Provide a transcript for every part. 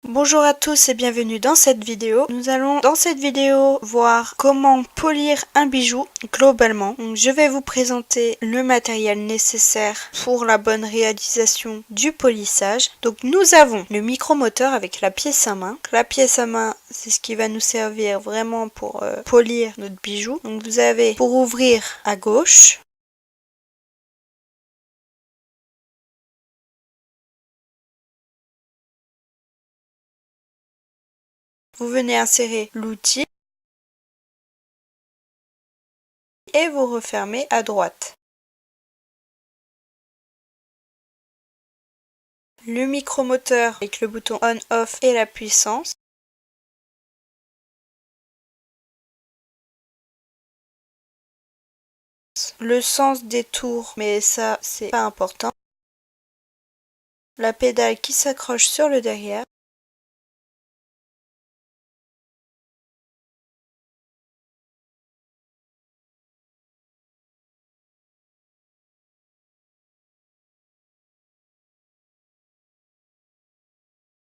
Bonjour à tous et bienvenue dans cette vidéo. Nous allons dans cette vidéo voir comment polir un bijou globalement. Donc, je vais vous présenter le matériel nécessaire pour la bonne réalisation du polissage. Donc nous avons le micromoteur avec la pièce à main. La pièce à main, c'est ce qui va nous servir vraiment pour polir notre bijou. Donc vous avez pour ouvrir à gauche. Vous venez insérer l'outil et vous refermez à droite. Le micromoteur avec le bouton on-off et la puissance. Le sens des tours, mais ça c'est pas important. La pédale qui s'accroche sur le derrière.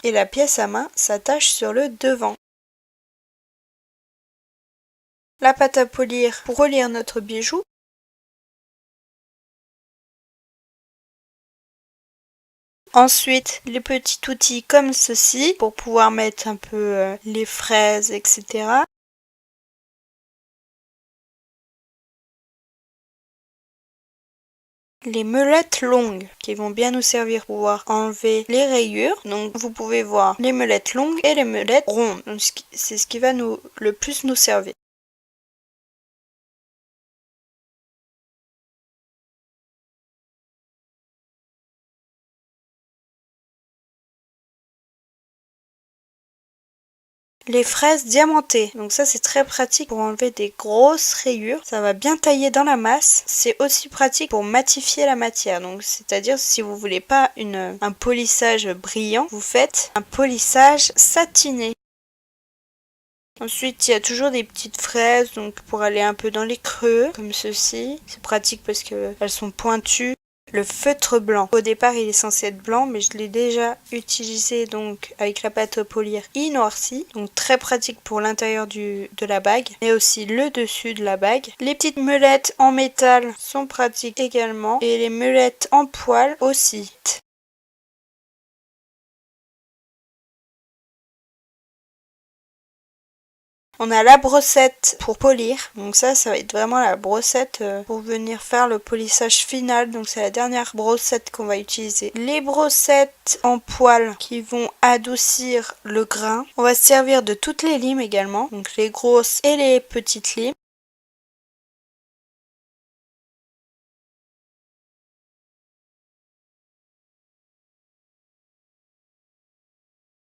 Et la pièce à main s'attache sur le devant. La pâte à polir pour polir notre bijou. Ensuite, les petits outils comme ceci pour pouvoir mettre un peu les fraises, etc. Les meulettes longues qui vont bien nous servir pour pouvoir enlever les rayures. Donc vous pouvez voir les meulettes longues et les meulettes rondes. C'est ce qui va le plus nous servir. Les fraises diamantées, donc ça c'est très pratique pour enlever des grosses rayures, ça va bien tailler dans la masse, c'est aussi pratique pour matifier la matière, donc c'est-à-dire si vous voulez pas un polissage brillant, vous faites un polissage satiné. Ensuite, il y a toujours des petites fraises, donc pour aller un peu dans les creux, comme ceci, c'est pratique parce qu'elles sont pointues. Le feutre blanc. Au départ, il est censé être blanc, mais je l'ai déjà utilisé donc avec la pâte à polir noircie. Donc très pratique pour l'intérieur de la bague, mais aussi le dessus de la bague. Les petites meulettes en métal sont pratiques également, et les meulettes en poil aussi. On a la brossette pour polir, donc ça va être vraiment la brossette pour venir faire le polissage final, donc c'est la dernière brossette qu'on va utiliser. Les brossettes en poil qui vont adoucir le grain. On va se servir de toutes les limes également, donc les grosses et les petites limes.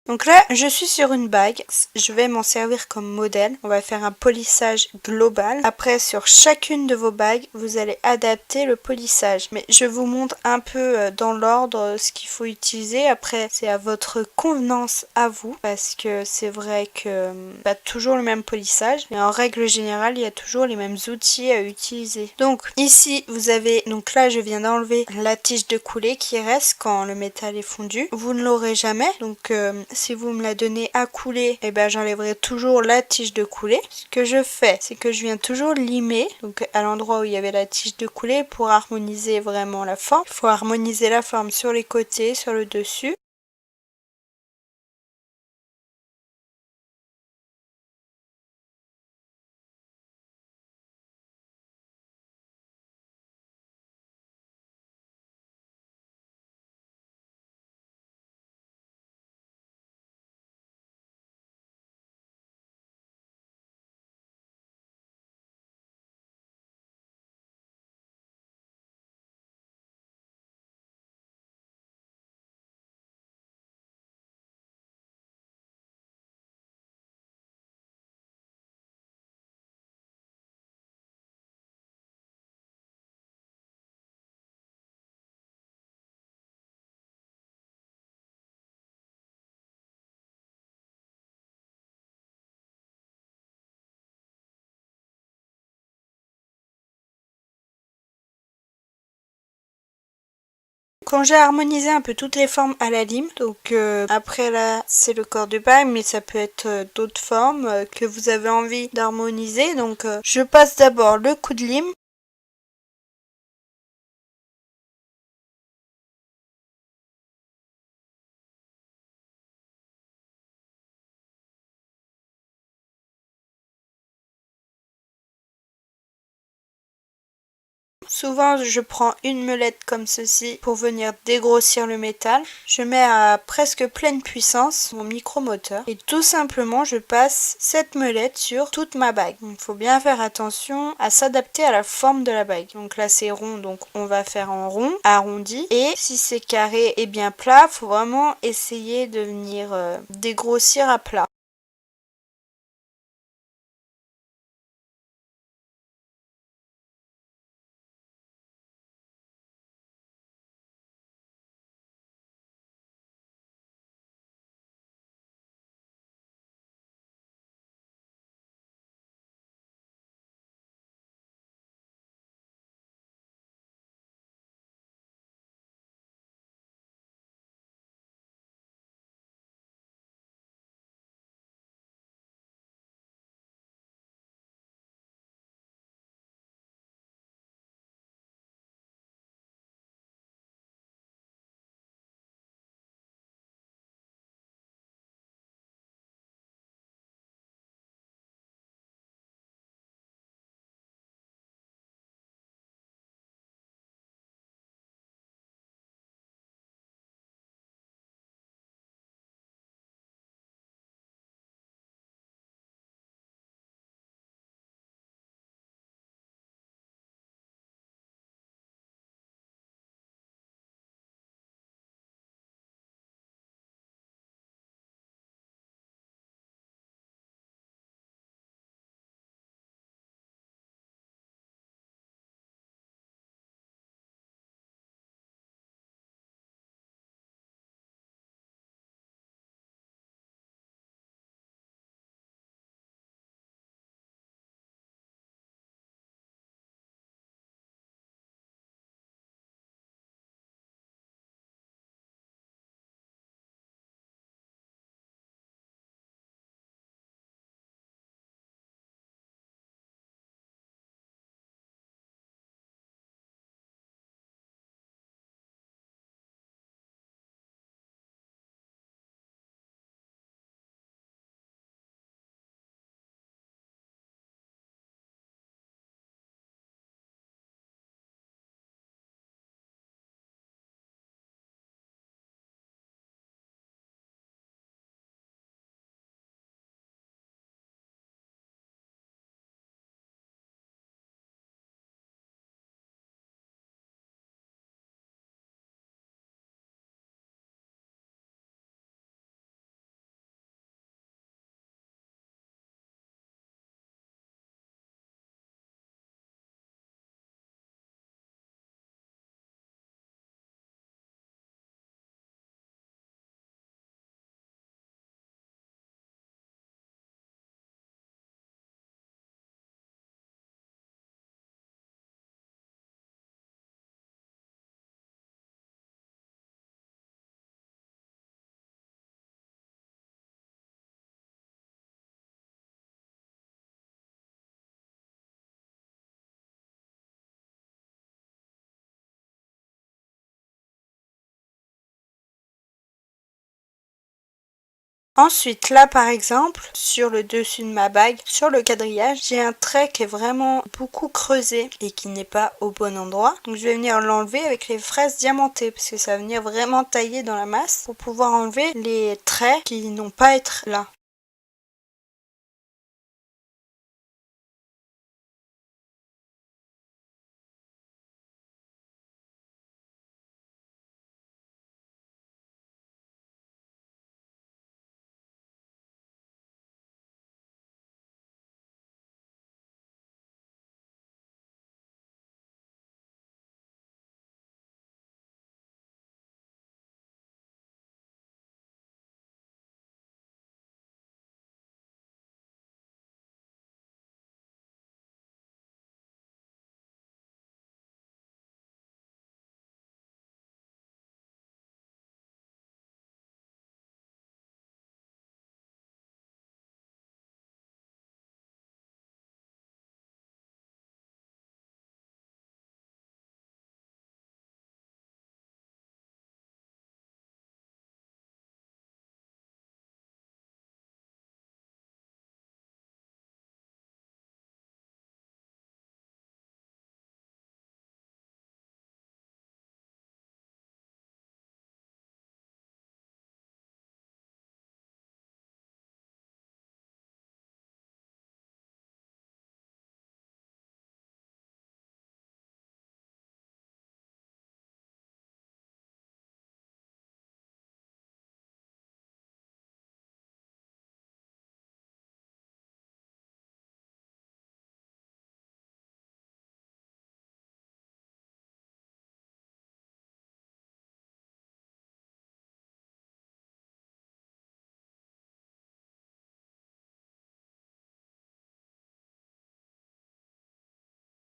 Donc là, je suis sur une bague, je vais m'en servir comme modèle. On va faire un polissage global. Après, sur chacune de vos bagues, vous allez adapter le polissage. Mais je vous montre un peu dans l'ordre ce qu'il faut utiliser. Après, c'est à votre convenance à vous, parce que c'est vrai que pas toujours le même polissage. Mais en règle générale, il y a toujours les mêmes outils à utiliser. Donc ici, vous avez, donc là, je viens d'enlever la tige de coulée qui reste quand le métal est fondu. Vous ne l'aurez jamais, donc si vous me la donnez à couler, et ben j'enlèverai toujours la tige de coulée. Ce que je fais, c'est que je viens toujours limer, donc à l'endroit où il y avait la tige de coulée pour harmoniser vraiment la forme. Il faut harmoniser la forme sur les côtés, sur le dessus. Quand j'ai harmonisé un peu toutes les formes à la lime, donc après là c'est le corps du bague, mais ça peut être d'autres formes que vous avez envie d'harmoniser. Donc je passe d'abord le coup de lime. Souvent, je prends une meulette comme ceci pour venir dégrossir le métal. Je mets à presque pleine puissance mon micromoteur et tout simplement, je passe cette meulette sur toute ma bague. Il faut bien faire attention à s'adapter à la forme de la bague. Donc là, c'est rond, donc on va faire en rond, arrondi. Et si c'est carré et bien plat, faut vraiment essayer de venir dégrossir à plat. Ensuite, là par exemple, sur le dessus de ma bague, sur le quadrillage, j'ai un trait qui est vraiment beaucoup creusé et qui n'est pas au bon endroit. Donc je vais venir l'enlever avec les fraises diamantées parce que ça va venir vraiment tailler dans la masse pour pouvoir enlever les traits qui n'ont pas à être là.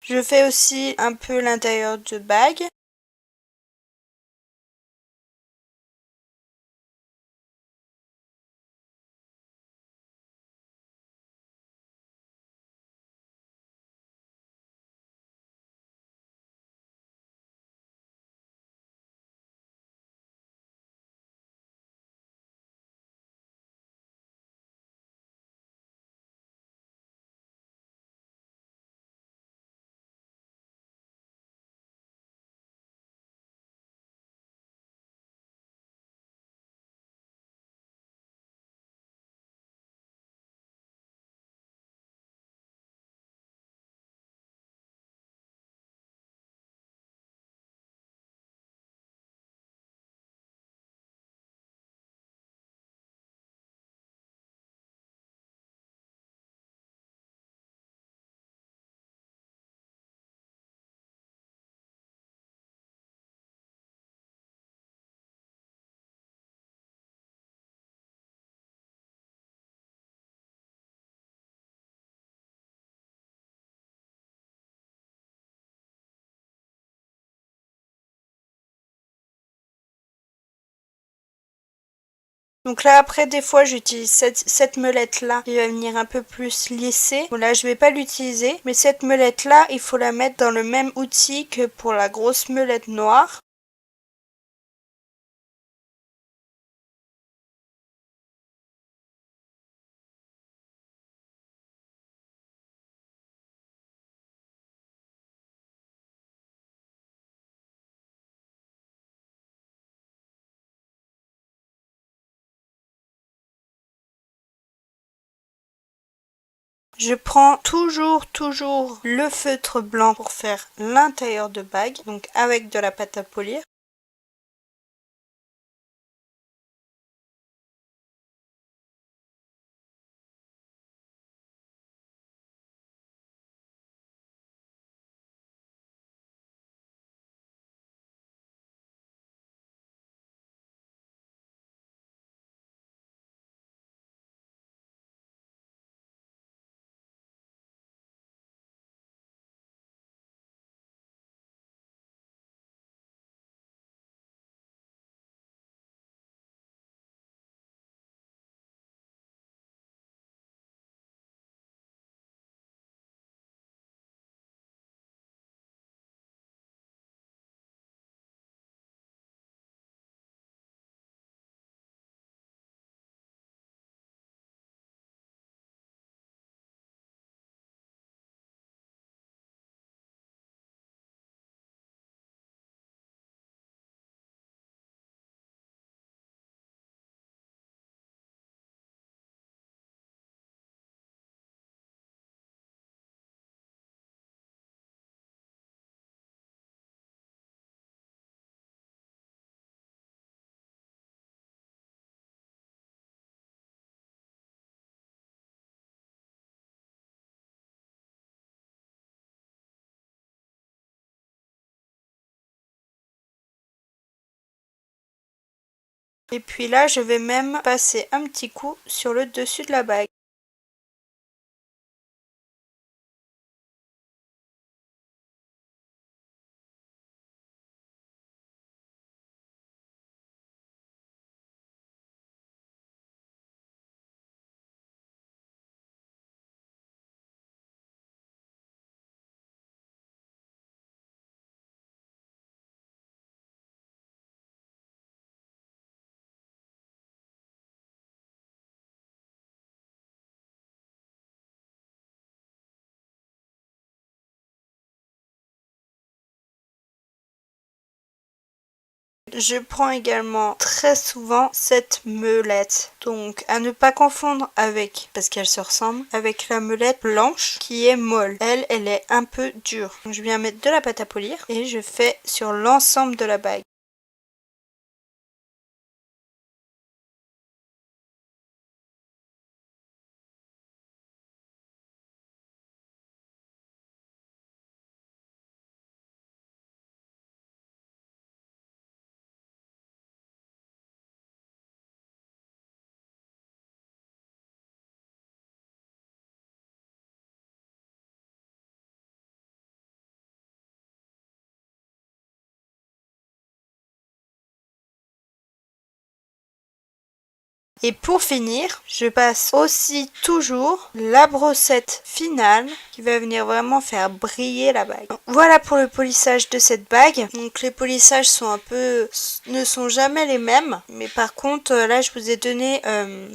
Je fais aussi un peu l'intérieur de bague. Donc là après des fois j'utilise cette meulette là qui va venir un peu plus lisser. Bon là je vais pas l'utiliser mais cette meulette là il faut la mettre dans le même outil que pour la grosse meulette noire. Je prends toujours le feutre blanc pour faire l'intérieur de bague, donc avec de la pâte à polir. Et puis là je vais même passer un petit coup sur le dessus de la bague. Je prends également très souvent cette meulette, donc à ne pas confondre avec, parce qu'elle se ressemble, avec la meulette blanche qui est molle. Elle est un peu dure. Donc je viens mettre de la pâte à polir et je fais sur l'ensemble de la bague. Et pour finir, je passe aussi toujours la brossette finale qui va venir vraiment faire briller la bague. Donc, voilà pour le polissage de cette bague. Donc les polissages ne sont jamais les mêmes, mais par contre là je vous ai donné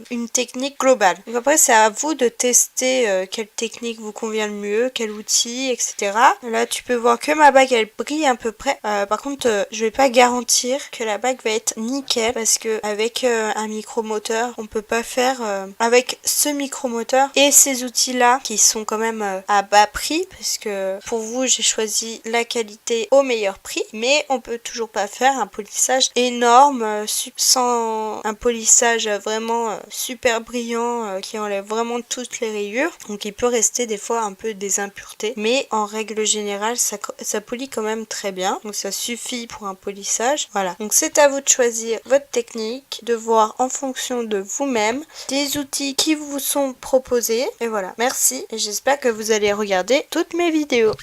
une technique globale. Donc après c'est à vous de tester quelle technique vous convient le mieux, quel outil, etc. Là tu peux voir que ma bague elle brille à peu près. Par contre je vais pas garantir que la bague va être nickel parce que avec un micromoteur on peut pas faire avec ce micromoteur et ces outils là qui sont quand même à bas prix parce que pour vous j'ai choisi la qualité au meilleur prix, mais on peut toujours pas faire un polissage énorme sans un polissage vraiment super brillant qui enlève vraiment toutes les rayures, donc il peut rester des fois un peu des impuretés, mais en règle générale ça polit quand même très bien, donc ça suffit pour un polissage. Voilà, donc c'est à vous de choisir votre technique, de voir en fonction de vous-même des outils qui vous sont proposés, et voilà, merci et j'espère que vous allez regarder toutes mes vidéos.